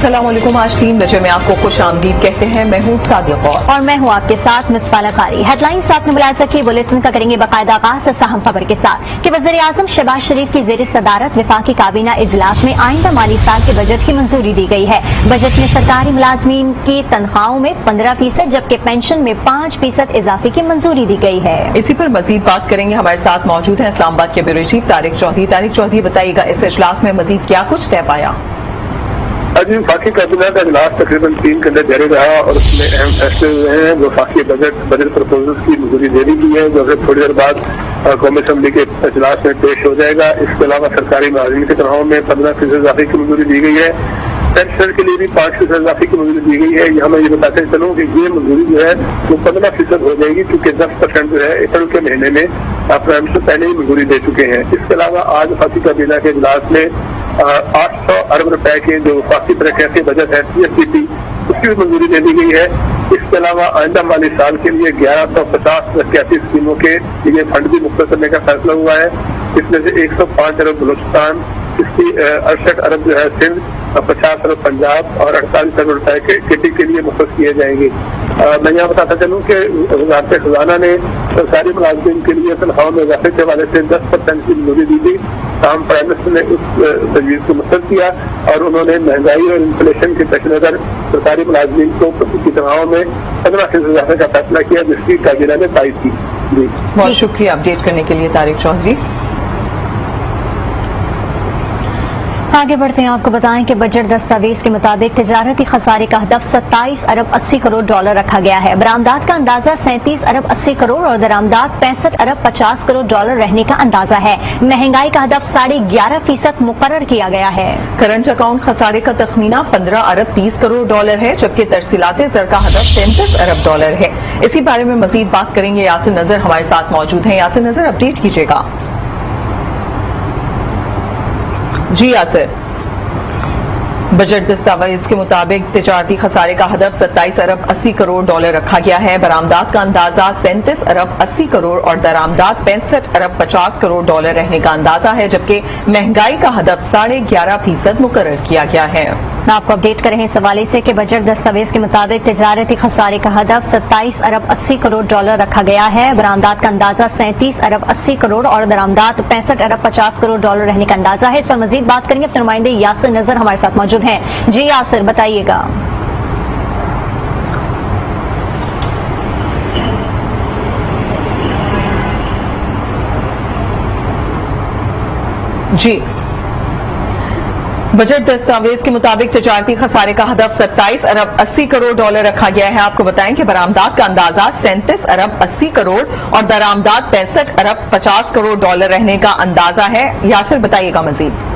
अस्सलाम वालेकुम। आज 3 बजे में आपको खुश आमदीद कहते हैं। मैं हूँ सादिक और मैं हूँ आपके साथ मिसबाला कारी। हेडलाइंस आपने मुलाहिजा की, बुलेटिन का करेंगे बाकायदा आगाज से अहम खबर के साथ कि वज़ीर आज़म शहबाज शरीफ की ज़ेर सदारत वफाकी काबीना इजलास में आइंदा माली साल के बजट की मंजूरी दी गई है। बजट में सरकारी मुलाजमीन की तनख्वाहों में 15% जबकि पेंशन में 5% इजाफे की मंजूरी दी गई है। इसी पर मजीद बात करेंगे। हमारे साथ मौजूद हैं इस्लामाबाद के ब्यूरो चीफ तारिक चौधरी। तारिक चौधरी, बताइएगा इस इजलास में मजीद क्या कुछ तय पाया? आज वफाकी काबीना का इजलास तकरीबन 3 घंटे जारी रहा और उसमें अहम फैसले हुए हैं। वफाकी बजट प्रपोजल की मंजूरी दे दी गई है जो फिर थोड़ी देर बाद कौमी असम्बली के इजलास में पेश हो जाएगा। इसके अलावा सरकारी मुलाजिमीन की तनख्वाहों में 15% इजाफे की मंजूरी दी गई है। पेंशन के लिए भी 5% इजाफे की मंजूरी दी गई है। यहाँ मैं ये बताते चलूँ कि ये मंजूरी जो है वो 15% हो जाएगी क्योंकि 10% जो है अप्रैल के महीने में अप्रैल से पहले ही मंजूरी दे चुके हैं। इसके अलावा आज वफाकी काबीना के इजलास में 800 अरब रुपए के जो वफाकी तरक्याती बजट है CSDP उसकी भी मंजूरी दे दी गई है। इसके अलावा आइंदा माली साल के लिए 1150 तरक्याती स्कीमों के लिए फंड भी मुख्तर करने का फैसला हुआ है। इसमें से 105 अरब बलूचिस्तान, 68 अरब जो है सिंध, 50 अरब पंजाब और 48 अरब रुपए के केटी के लिए मुख्तर किए जाएंगे। मैं यहाँ बताता चलूँ कि वज़ारत खजाना ने सरकारी मुलाजिमीन के लिए तनख्वाहों में इजाफे के हवाले से 10% की मंजूरी दी थी। ताहम प्राइम मिनिस्टर ने उस तजवीज़ को मुस्तरद किया और उन्होंने महंगाई और इन्फ्लेशन के पेश नज़र सरकारी मुलाजिमीन को की तनख्वाहों में 15% इजाफे का फैसला किया जिसकी काबीना ने तायद की। जी, बहुत शुक्रिया अपडेट करने के लिए तारिक चौधरी। आगे बढ़ते हैं, आपको बताएं कि बजट दस्तावेज के मुताबिक तिजारती खसारे का हदफ 27 अरब 80 करोड़ डॉलर रखा गया है। बरामदात का अंदाजा 37 अरब 80 करोड़ और दरामदात 65 अरब 50 करोड़ डॉलर रहने का अंदाजा है। महंगाई का हदफ 11.5% मुकर्रर किया गया है। करंट अकाउंट खसारे का तखमीना 15 अरब 30 करोड़ डॉलर है जबकि तरसीलात ज़र का हदफ 33 अरब डॉलर है। इसी बारे में मजीद बात करेंगे। यासिर नजर हमारे साथ मौजूद हैं। यासिर नजर, अपडेट कीजिएगा। जी यासिर, बजट दस्तावेज के मुताबिक तिजारती खसारे का हदफ 27 अरब 80 करोड़ डॉलर रखा गया है। बरामदात का अंदाजा 37 अरब 80 करोड़ और दरामदात 65 अरब 50 करोड़ डॉलर रहने का अंदाजा है जबकि महंगाई का हदफ 11.5% मुकर्रर किया गया है। आपको अपडेट कर रहे हैं इस हवाले से कि बजट दस्तावेज के मुताबिक तिजारती खसारे का हदफ 27 अरब 80 करोड़ डॉलर रखा गया है। बरामदात का अंदाजा 37 अरब 80 करोड़ और दरामदात 65 अरब 50 करोड़ डॉलर रहने का अंदाजा है। इस पर मजीद बात करेंगे, अपने नुमाइंदे यासिर नजर हमारे साथ मौजूद हैं। जी यासिर, बताइएगा। जी, बजट दस्तावेज के मुताबिक तिजारती खसारे का हदफ 27 अरब 80 करोड़ डॉलर रखा गया है। आपको बताएं कि बरामदात का अंदाजा 37 अरब 80 करोड़ और दरामदात 65 अरब 50 करोड़ डॉलर रहने का अंदाजा है। यासिर, बताइएगा मजीद।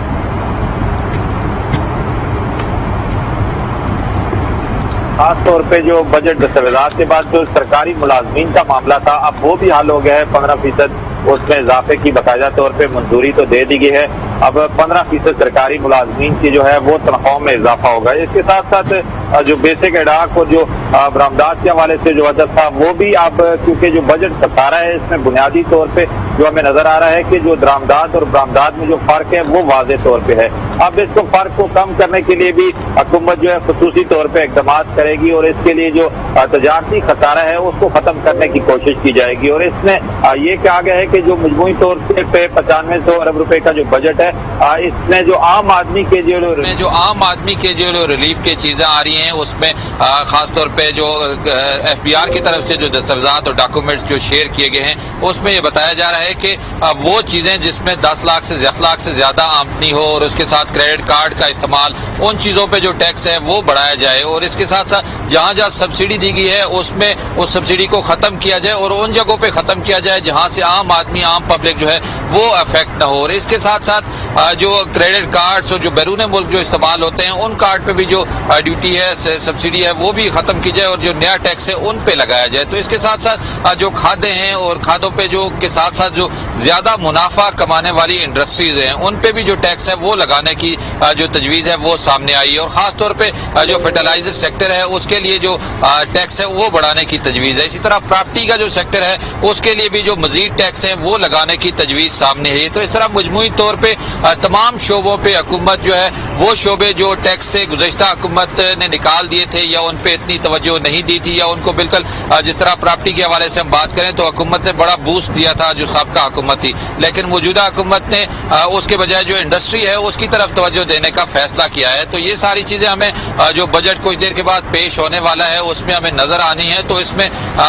खास तौर पे जो बजट दस्तावेजात के बाद जो सरकारी मुलाजमीन का मामला था अब वो भी हल हो गया है। 15% उसमें इजाफे की बाकायदा तौर पे मंजूरी तो दे दी गई है। अब 15% सरकारी मुलाजमीन की जो है वो तनख्वाहों में इजाफा होगा। इसके साथ साथ जो बेसिक एडाक और जो बरामदात के हवाले से जो हदफ था वो भी अब क्योंकि जो बजट सतारा है इसमें बुनियादी तौर पे जो हमें नजर आ रहा है कि जो दरामदात और बरामदात में जो फर्क है वो वाज़ेह तौर पे है। अब इसको फर्क को कम करने के लिए भी हुकूमत जो है खुसूसी तौर पे इक़दाम करेगी और इसके लिए जो तजारती खसारा है उसको खत्म करने की कोशिश की जाएगी। और इसमें ये कहा गया है कि जो मजमूई तौर पे 9500 अरब रुपए का जो बजट है इसमें जो आम आदमी के जो रिलीफ की चीजें आ रही हैं उसमें खास तौर पे जो FBR की तरफ से जो दस्तावेजात और डॉक्यूमेंट्स जो शेयर किए गए हैं उसमें ये बताया जा रहा है कि वो चीजें जिसमें 10 लाख से ज्यादा आमदनी हो और उसके साथ क्रेडिट कार्ड का इस्तेमाल, उन चीजों पे जो टैक्स है वो बढ़ाया जाए और इसके साथ साथ जहाँ जहाँ सब्सिडी दी गई है उसमें उस सब्सिडी को खत्म किया जाए और उन जगहों पे खत्म किया जाए जहाँ से आम आदमी आम पब्लिक जो है वो अफेक्ट न हो। और इसके साथ साथ जो क्रेडिट कार्ड्स और जो बैरून मुल्क जो इस्तेमाल होते हैं उन कार्ड पे भी जो ड्यूटी है सब्सिडी है वो भी खत्म की जाए और जो नया टैक्स है उन पे लगाया जाए। तो इसके साथ साथ जो खाद्य हैं और खादों पे जो के साथ साथ जो ज्यादा मुनाफा कमाने वाली इंडस्ट्रीज हैं उन पे भी जो टैक्स है वो लगाने की जो तजवीज है वो सामने आई है। और खास तौर पे जो फर्टिलाइजर सेक्टर है उसके लिए जो टैक्स है वो बढ़ाने की तजवीज है। इसी तरह प्रॉपर्टी का जो सेक्टर है उसके लिए भी जो मजीद टैक्स है वो लगाने की तजवीज सामने है। तो इस तरह मजमूई तौर पे तमाम शोबों पे हुकूमत जो है वो शोबे जो टैक्स से गुज़श्ता हुकूमत ने निकाल दिए थे या उन पे इतनी तवज्जो नहीं दी थी या उनको बिल्कुल जिस तरह प्रॉपर्टी के हवाले से हम बात करें तो हुकूमत ने बड़ा बूस्ट दिया था जो साबका हुकूमत थी, लेकिन मौजूदा हुकूमत ने उसके बजाय जो इंडस्ट्री है उसकी तरफ तवज्जो देने का फैसला किया है। तो ये सारी चीज़ें हमें जो बजट कुछ देर के बाद पेश होने वाला है उसमें हमें नजर आनी है। तो इसमें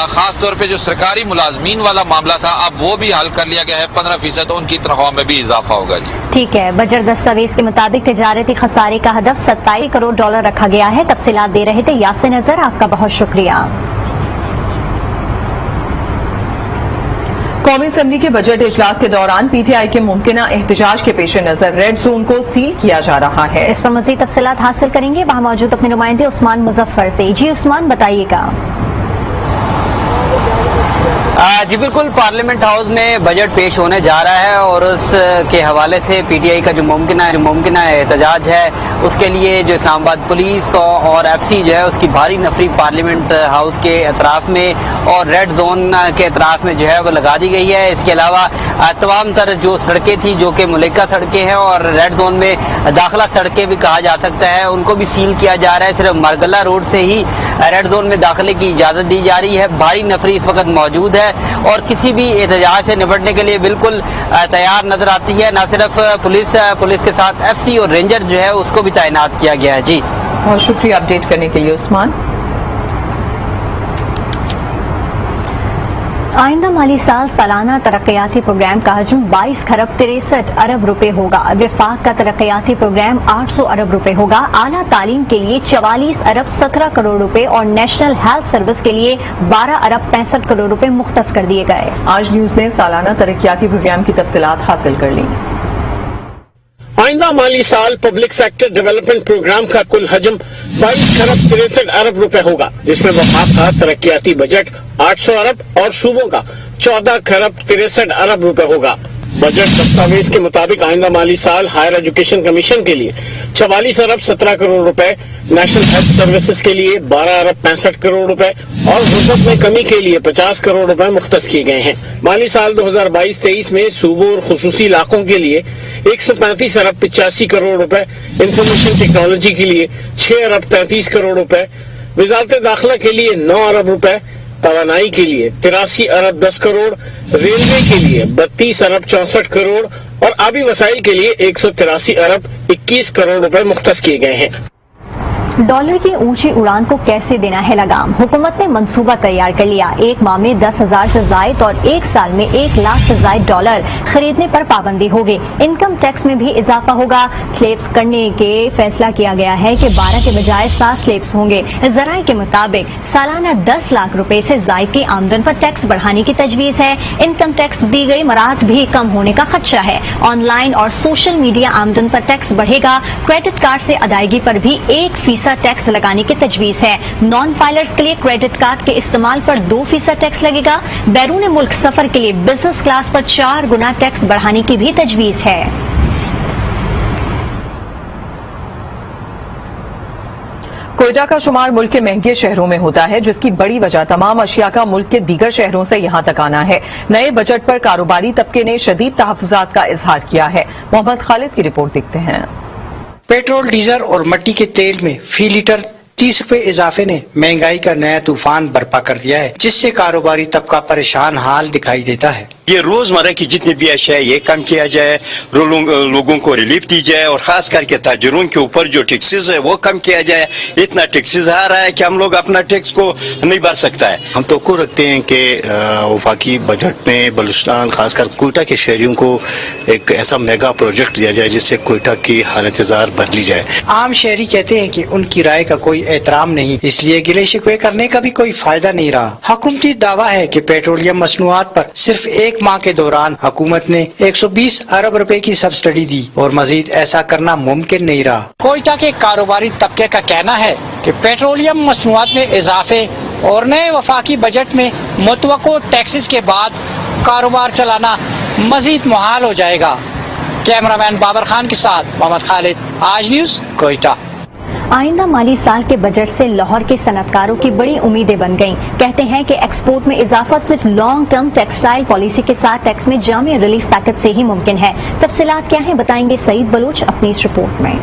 खास तौर पे जो सरकारी मुलाजमीन वाला मामला था अब वो भी हल कर लिया गया है, 15% उनकी तनख्वाह में भी इजाफा होगा। जी ठीक है, बजट दस्तावेज के मुताबिक तिजारती खसारे का हदफ 27 करोड़ डॉलर रखा गया है। तफसीलात दे रहे थे यासिन नजर, आपका बहुत शुक्रिया। कौमी असम्बली के बजट इजलास के दौरान पीटीआई के मुमकिना एहतजाज के पेश नजर रेड जोन को सील किया जा रहा है। इस पर मजीद तफसीलात हासिल करेंगे वहाँ मौजूद अपने नुमाइंदे उस्मान मुजफ्फर से। जी उस्मान, बताइएगा। जी बिल्कुल, पार्लियामेंट हाउस में बजट पेश होने जा रहा है और उसके हवाले से पीटीआई का जो मुमकिना एहतजाज है उसके लिए जो इस्लामाबाद पुलिस और एफसी जो है उसकी भारी नफरी पार्लियामेंट हाउस के अतराफ में और रेड जोन के अतराफ में जो है वो लगा दी गई है। इसके अलावा तमाम तर जो सड़कें थी जो कि मुल्का सड़कें हैं और रेड जोन में दाखिला सड़कें भी कहा जा सकता है उनको भी सील किया जा रहा है। सिर्फ मरगला रोड से ही रेड जोन में दाखिले की इजाज़त दी जा रही है। भारी नफरी इस वक्त मौजूद है और किसी भी एहतजाज से निपटने के लिए बिल्कुल तैयार नजर आती है। न सिर्फ पुलिस के साथ एफसी और रेंजर जो है उसको भी तैनात किया गया है। जी बहुत शुक्रिया अपडेट करने के लिए उस्मान। आइंदा माली साल सालाना तरक्याती प्रोग्राम का हजम 22 खरब 63 अरब रुपए होगा। विफाक का तरक्याती प्रोग्राम 800 अरब रुपए होगा। आला तालीम के लिए 44 अरब 17 करोड़ रुपए और नेशनल हेल्थ सर्विस के लिए 12 अरब 65 करोड़ रुपए मुख्तस कर दिए गए। आज न्यूज ने सालाना तरक्याती प्रोग्राम की तफसीलात हासिल कर ली। आइंदा माली साल पब्लिक सेक्टर डेवलपमेंट प्रोग्राम का कुल हजम 22 खरब 63 अरब रुपए होगा, जिसमें वफाक का तरक्याती बजट 800 अरब और सूबों का 14 खरब 63 अरब रुपए होगा। बजट दस्तावेज के मुताबिक आइंदा माली साल हायर एजुकेशन कमीशन के लिए 44 अरब 17 करोड़ रुपए, नेशनल हेल्थ सर्विसेज के लिए 12 अरब 65 करोड़ रुपए और गुर्बत में कमी के लिए 50 करोड़ रुपए मुख्तस किए गए हैं। माली साल 2022-23 में सूबों और खुसूसी इलाकों के लिए 135 अरब 85 करोड़ रुपए, इंफॉर्मेशन टेक्नोलॉजी के लिए 6 अरब 33 करोड़ रुपए, वजारत दाखिला के लिए 9 अरब रुपए, तवानाई के लिए 83 अरब 10 करोड़, रेलवे के लिए 32 अरब 64 करोड़ और आबी वसाइल के लिए 183 अरब 21 करोड़ रुपए मुख्तस किए गए हैं। डॉलर की ऊंची उड़ान को कैसे देना है लगाम? हुकूमत ने मंसूबा तैयार कर लिया। एक माह में 10,000 से जायद और एक साल में 1 लाख से जायद डॉलर खरीदने पर पाबंदी होगी। इनकम टैक्स में भी इजाफा होगा। स्लेब्स करने के फैसला किया गया है कि 12 के बजाय 7 स्लेब्स होंगे। जराये के मुताबिक सालाना 10 लाख रुपए से जायद की आमदन पर टैक्स बढ़ाने की तजवीज है। इनकम टैक्स दी गई मराहत भी कम होने का खदशा है। ऑनलाइन और सोशल मीडिया आमदन पर टैक्स बढ़ेगा। क्रेडिट कार्ड से अदायगी पर भी 1% टैक्स लगाने की तजवीज है। नॉन फाइलर्स के लिए क्रेडिट कार्ड के इस्तेमाल पर 2% टैक्स लगेगा। बैरून मुल्क सफर के लिए बिजनेस क्लास पर 4 गुना टैक्स बढ़ाने की भी तजवीज है। कोयटा का शुमार मुल्क के महंगे शहरों में होता है, जिसकी बड़ी वजह तमाम अशिया का मुल्क के दीगर शहरों से यहां तक आना है। नए बजट पर कारोबारी तबके ने शदीद तहफ्फुजात का इजहार किया है। मोहम्मद खालिद की रिपोर्ट देखते हैं। पेट्रोल, डीजल और मिट्टी के तेल में फी लीटर 30 रुपए इजाफे ने महंगाई का नया तूफान बर्पा कर दिया है, जिससे कारोबारी तबका परेशान हाल दिखाई देता है। ये रोजमर्रा की जितनी भी अशिया ये कम किया जाए, लोगों को रिलीफ दी जाए और खास करके ताजरों के ऊपर जो टैक्सेस है वो कम किया जाए। इतना टैक्सेस आ रहा है कि हम लोग अपना टैक्स को नहीं भर सकता है। हम तो रखते हैं कि वफाकी बजट में बलूचिस्तान खासकर कोयटा के शहरियों को एक ऐसा मेगा प्रोजेक्ट दिया जाए जिससे कोयटा की हालत जार बदली जाए। आम शहरी कहते हैं कि उनकी राय का कोई एहतराम नहीं, इसलिए गिले शिकवे करने का भी कोई फायदा नहीं रहा। हुकूमती दावा है कि पेट्रोलियम मसनूआत पर सिर्फ एक माह के दौरान हुकूमत ने 120 अरब रुपए की सब्सिडी दी और मजीद ऐसा करना मुमकिन नहीं रहा। कोयटा के कारोबारी तबके का कहना है कि पेट्रोलियम मसनूआत में इजाफे और नए वफाकी बजट में मुतवक्को टैक्सेस के बाद कारोबार चलाना मजीद मुहाल हो जाएगा। कैमरामैन बाबर खान के साथ मोहम्मद खालिद, आज न्यूज, कोयटा। आइंदा माली साल के बजट से लाहौर के सनतकारों की बड़ी उम्मीदें बन गईं। कहते हैं कि एक्सपोर्ट में इजाफा सिर्फ लॉन्ग टर्म टेक्सटाइल पॉलिसी के साथ टैक्स में जामी रिलीफ पैकेज से ही मुमकिन है। तफसीलात क्या हैं बताएंगे सईद बलोच अपनी इस रिपोर्ट में।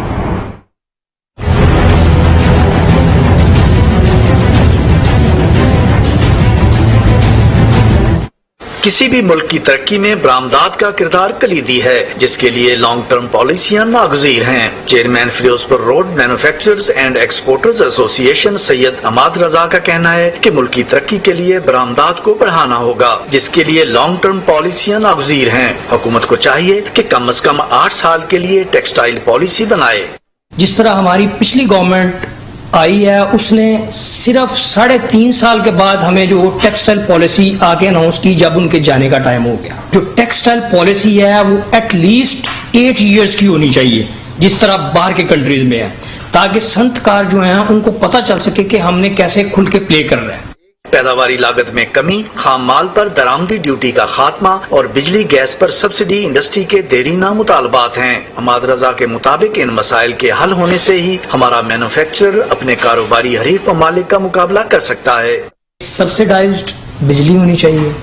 किसी भी मुल्क की तरक्की में बरामदात का किरदार कलीदी है, जिसके लिए लॉन्ग टर्म पॉलिसियां नागुज़ीर हैं। Chairman Firozpur road manufacturers and exporters association Syed Amad Raza का कहना है कि मुल्क की तरक्की के लिए बरामदात को बढ़ाना होगा, जिसके लिए लॉन्ग टर्म पॉलिसियां नागुज़ीर हैं। हुकूमत को चाहिए कि कम से कम 8 साल के लिए टेक्सटाइल पॉलिसी बनाए। जिस तरह हमारी पिछली गवर्नमेंट आई है, उसने सिर्फ 3.5 साल के बाद हमें जो टेक्सटाइल पॉलिसी आके अनाउंस की जब उनके जाने का टाइम हो गया। जो टेक्सटाइल पॉलिसी है वो एटलीस्ट 8 इयर्स की होनी चाहिए, जिस तरह बाहर के कंट्रीज में है, ताकि संतकार जो हैं उनको पता चल सके कि हमने कैसे खुल के प्ले कर रहे हैं। पैदावारी लागत में कमी, खाम माल पर दरामदी ड्यूटी का खात्मा और बिजली गैस पर सब्सिडी इंडस्ट्री के देरीना मुतालबात हैं। अमाद रजा के मुताबिक इन मसाइल के हल होने से ही हमारा मैन्युफैक्चरर अपने कारोबारी हरीफ ममालिक का मुकाबला कर सकता है। सब्सिडाइज्ड बिजली होनी चाहिए,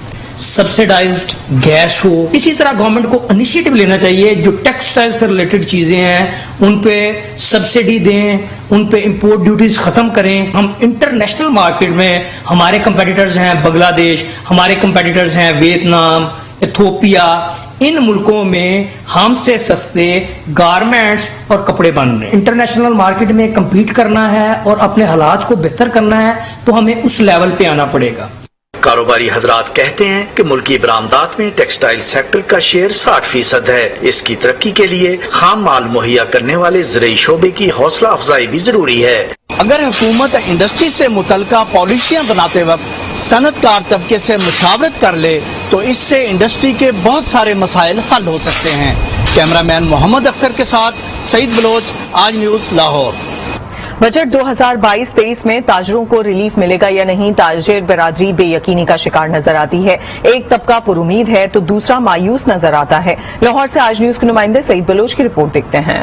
सब्सिडाइज्ड गैस हो। इसी तरह गवर्नमेंट को इनिशिएटिव लेना चाहिए, जो टेक्सटाइल से रिलेटेड चीजें हैं उन पे सब्सिडी दें, उन पे इंपोर्ट ड्यूटीज खत्म करें। हम इंटरनेशनल मार्केट में हमारे कंपेटिटर्स हैं बांग्लादेश, हमारे कंपेटिटर्स हैं वियतनाम, इथोपिया, इन मुल्कों में हमसे सस्ते गारमेंट्स और कपड़े बन रहे हैं। इंटरनेशनल मार्केट में कम्पीट करना है और अपने हालात को बेहतर करना है तो हमें उस लेवल पे आना पड़ेगा। कारोबारी हजरात कहते हैं कि मुल्की बरामदात में टेक्सटाइल सेक्टर का शेयर 60% है। इसकी तरक्की के लिए खाम माल मुहैया करने वाले ज़राई शोबे की हौसला अफजाई भी जरूरी है। अगर हुकूमत इंडस्ट्री से मुतल्लिका पॉलिसियां बनाते वक्त सनतकार तबके से मुशावरत कर ले तो इससे इंडस्ट्री के बहुत सारे मसाइल हल हो सकते हैं। कैमरामैन मोहम्मद अख्तर के साथ सईद बलोच, आज न्यूज़, लाहौर। बजट 2022-23 में ताजरों को रिलीफ मिलेगा या नहीं, ताजिर बरादरी बेयकीनी का शिकार नजर आती है। एक तबका पुरुमीद है तो दूसरा मायूस नजर आता है। लाहौर से आज न्यूज के नुमाइंदे सईद बलोच की रिपोर्ट देखते हैं।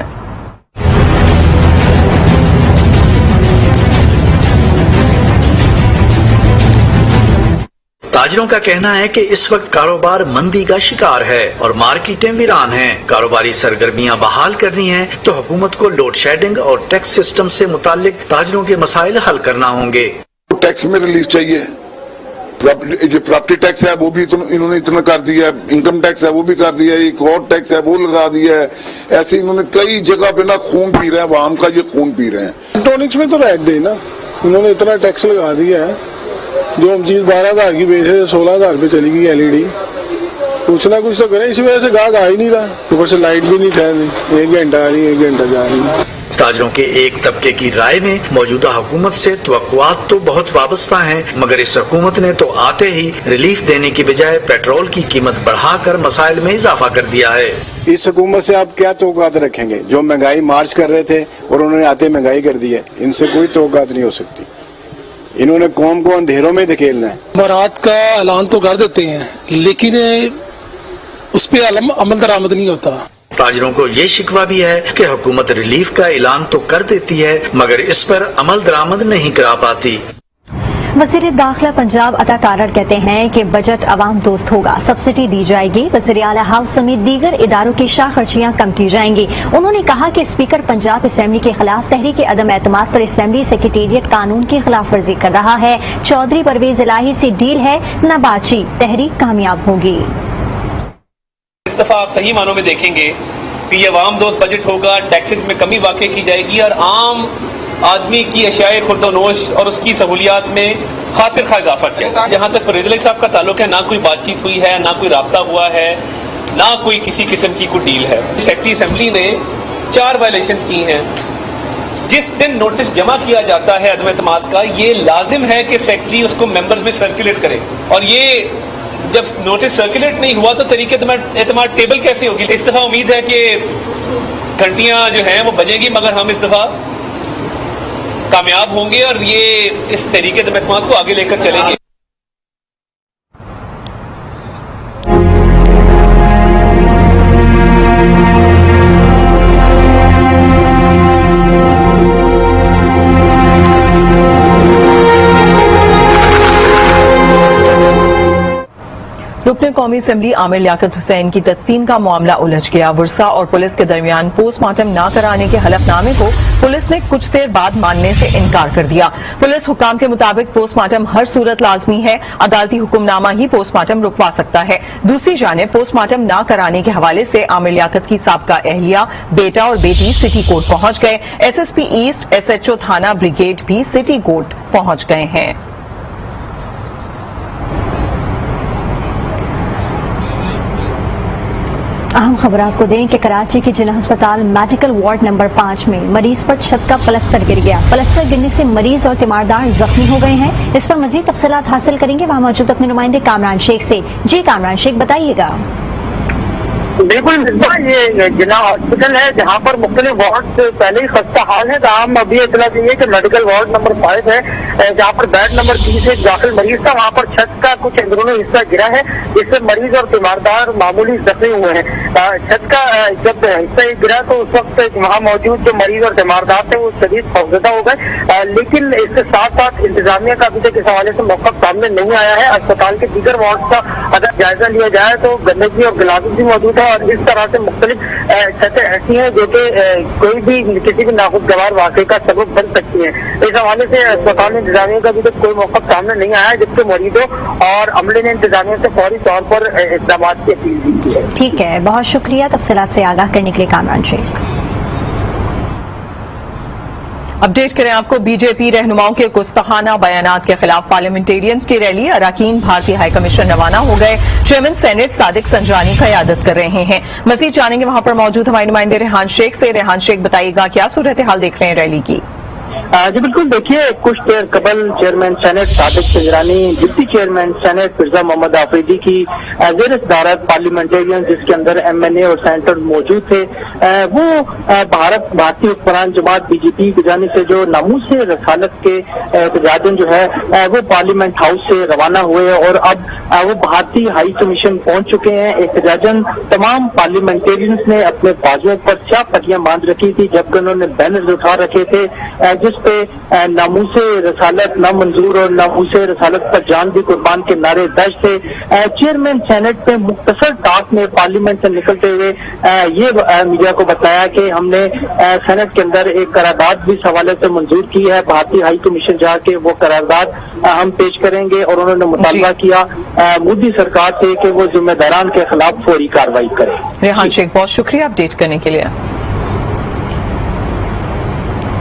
ताजरों का कहना है कि इस वक्त कारोबार मंदी का शिकार है और मार्केटें वीरान हैं। कारोबारी सरगर्मियां बहाल करनी है तो हुकूमत को लोड शेडिंग और टैक्स सिस्टम से मुतालिक ताजरों के मसाइल हल करना होंगे। टैक्स में रिलीफ चाहिए, जो प्रॉपर्टी टैक्स है वो भी इन्होंने इतना कर दिया, इनकम टैक्स है वो भी कर दिया, एक और टैक्स है वो लगा दिया है। ऐसे इन्होंने कई जगह पे ना खून पी रहे हैं, आवाम का ये खून पी रहे हैं। इलेक्ट्रॉनिक्स में तो रहते ही ना, इन्होंने इतना टैक्स लगा दिया है, जो हम चीज 12,000 की बेचे 16,000 पे चली गई एलईडी। कुछ ना कुछ तो करें, इसी वजह से गाहक आ ही नहीं रहा। ऊपर से लाइट भी नहीं ठहर रही, 1 घंटा आ रही है 1 घंटा जा रही है। ताजरों के एक तबके की राय में मौजूदा हुकूमत से तवक्कुआत तो बहुत वाबस्ता हैं, मगर इस हुकूमत ने तो आते ही रिलीफ देने की बजाय पेट्रोल की कीमत बढ़ाकर मसाइल में इजाफा कर दिया है। इस हुकूमत से आप क्या तवक्कुआत रखेंगे? जो महंगाई मार्च कर रहे थे और उन्होंने आते महंगाई कर दी है, इनसे कोई तवक्कुआत नहीं हो सकती। इन्होंने कौम को अंधेरों में धकेलना है। बरात का ऐलान तो कर देते हैं, लेकिन उस पे अमल दरामद नहीं होता। ताजरों को ये शिकवा भी है कि हुकूमत रिलीफ का ऐलान तो कर देती है, मगर इस पर अमल दरामद नहीं करा पाती। वज़ीर दाखिला पंजाब अता तारड़ कहते हैं कि बजट अवाम दोस्त होगा, सब्सिडी दी जाएगी, वज़ीर आला हाउस समेत दीगर इदारों की शाह खर्चियां कम की जाएंगी। उन्होंने कहा कि स्पीकर पंजाब असेंबली के खिलाफ तहरीक अदम एतमाद पर असेंबली सेक्रेटेरिएट कानून की खिलाफ वर्जी कर रहा है। चौधरी परवेज इलाही से डील है, न बातचीत, तहरीक कामयाब होगी। इस दफा आप सही मानों में देखेंगे कि ये अवाम दोस्त बजट होगा, टैक्सेस में कमी वाक़ई की जाएगी और आम आदमी की अशियाए खुर्दोनोश और उसकी सहूलियात में खातिर खा इजाफा किया। जहाँ तक परवेज साहब का ताल्लुक है, ना कोई बातचीत हुई है, ना कोई राब्ता हुआ है, ना कोई किसी किस्म की कोई डील है। सेक्रेटरी असेंबली ने 4 वायलेशंस की हैं। जिस दिन नोटिस जमा किया जाता है अदम एतमाद का, ये लाजिम है कि सेक्रेटरी उसको मेंबर्स में सर्कुलेट करे, और ये जब नोटिस सर्कुलेट नहीं हुआ तो तरीके एतमाद टेबल कैसे होगी। इस दफा उम्मीद है कि घंटियां जो हैं वो बजेंगी, मगर हम इस दफा कामयाब होंगे और ये इस तरीके एतमाद को आगे लेकर चलेंगे। रुकने कौमी असेंबली आमिर लियाकत हुसैन की तदफीन का मामला उलझ गया। वर्सा और पुलिस के दरमियान पोस्टमार्टम न कराने के हलफनामे को पुलिस ने कुछ देर बाद मानने से इनकार कर दिया। पुलिस हुकाम के मुताबिक पोस्टमार्टम हर सूरत लाजमी है, अदालती हुक्मनामा ही पोस्टमार्टम रुकवा सकता है। दूसरी जानिब पोस्टमार्टम न कराने के हवाले से आमिर लियाकत की साबका अहलिया, बेटा और बेटी सिटी कोर्ट पहुंच गए। SSP ईस्ट, SHO थाना ब्रिगेड भी सिटी कोर्ट पहुंच गए हैं। अहम खबर आपको दें कि कराची के जिला अस्पताल मेडिकल वार्ड नंबर 5 में मरीज पर छत का पलस्तर गिर गया। पलस्तर गिरने से मरीज और तीमारदार जख्मी हो गए हैं। इस पर मजीद तफसीलात हासिल करेंगे वहां मौजूद अपने नुमाइंदे कामरान शेख से। जी कामरान शेख, बताइएगा। बिल्कुल, ये जिला हॉस्पिटल है जहाँ पर मुख्तलिफ वार्ड पहले ही खस्ता हाल है। हम अभी इतला चाहिए कि मेडिकल वार्ड नंबर 5 है जहाँ पर बेड नंबर 3 से दाखिल मरीज था, वहाँ पर छत का कुछ अंदरूनी हिस्सा गिरा है जिससे मरीज और तीमारदार मामूली जख्मी हुए हैं। छत का जब हिस्सा गिरा तो उस वक्त वहाँ मौजूद जो मरीज और तीमारदार थे वो शदीद खौफजदा हो गए, लेकिन इसके साथ साथ इंतजामिया का अभी तक इस हवाले से मौका सामने नहीं आया है। अस्पताल के दीगर वार्ड का अगर जायजा लिया जाए तो गंदगी और गिलास भी मौजूद है और इस तरह से मुख्तलिफ छतें ऐसी हैं जो कि कोई भी किसी भी नाखुशगवार वाक़े का सबब बन सकती है। इस हवाले से अस्पताल में इंतजामिया का अभी तक कोई मौका सामने नहीं आया है, जबकि मरीजों और अमले ने इंतजामिया से फौरी तौर पर इक़दाम की अपील की है। ठीक है, बहुत शुक्रिया तफसीलात से आगाह करने के लिए कामरान शेख। अपडेट करें आपको, बीजेपी रहनुमाओं के गुस्ताखाना बयानात के खिलाफ पार्लियामेंटेरियंस की रैली अरकान भारतीय हाई कमीशन रवाना हो गए। चेयरमैन सेनेट सादिक संजरानी क़यादत कर रहे हैं। मजीद जानेंगे वहां पर मौजूद हमारे नुमाइंदे रेहान शेख से। रेहान शेख, बताइएगा क्या सूरत हाल देख रहे हैं रैली की? जी बिल्कुल, देखिए कुछ देर कबल chairman senate Sadiq Sanjrani, deputy chairman senate Mirza Mohammad Afridi की ज़ेर सदारत पार्लियामेंटेरियन जिसके अंदर MNA और सेनेटर मौजूद थे, वो भारतीय हुक्मरान जमात BJP की जानिब से जो नामूस रसालत के एहतजाजन जो है वो पार्लियामेंट हाउस से रवाना हुए और अब वो भारतीय हाई कमीशन पहुंच चुके हैं। एहतजाजन तमाम पार्लियामेंटेरियंस ने अपने बाजुओं पर चार पट्टियां बांध रखी थी, जबकि उन्होंने बैनर उठा रखे थे जिस पे नामूसे रसालत नामंजूर और नामूसे रसालत पर जान भी कुर्बान के नारे दर्ज थे। चेयरमैन सेनेट ने मुख्तसर टाक में पार्लियामेंट से निकलते हुए ये मीडिया को बताया कि हमने सेनेट के अंदर एक करारदाद भी इस हवाले से मंजूर की है, भारतीय हाई कमीशन जाके वो करारदाद हम पेश करेंगे और उन्होंने मुतालबा किया मोदी सरकार से कि वो जिम्मेदारान के खिलाफ फौरी कार्रवाई करे। रेहान शेख, बहुत शुक्रिया अपडेट करने के लिए।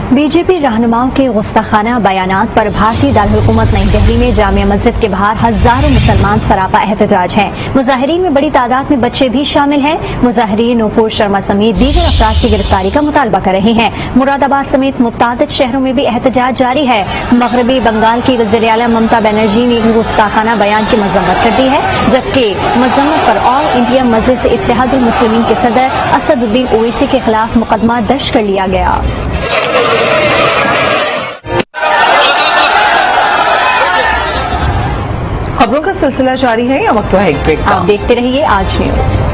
बीजेपी रहनुमाओं के गुस्ताखाना बयानात पर भारतीय दारकूमत नई दिल्ली में जामिया मस्जिद के बाहर हजारों मुसलमान सरापा एहतजाज हैं। मुजाहिरीन में बड़ी तादाद में बच्चे भी शामिल हैं। मुजाहिरीन नूपुर शर्मा समेत दीगर अफराद की गिरफ्तारी का मुतालबा कर रहे हैं। मुरादाबाद समेत मुतादिद शहरों में भी एहतजाज जारी है। मगरबी बंगाल की वज़ीर आला ममता बनर्जी ने गुस्ताखाना बयान की मजम्मत कर दी है, जबकि मजम्मत पर ऑल इंडिया मजलिस इत्तेहादुल मुस्लिमीन के सदर असदुद्दीन ओवैसी के खिलाफ मुकदमा दर्ज कर लिया गया। खबरों का सिलसिला जारी है या वक्त है एक ब्रेक का? आप देखते रहिए आज न्यूज।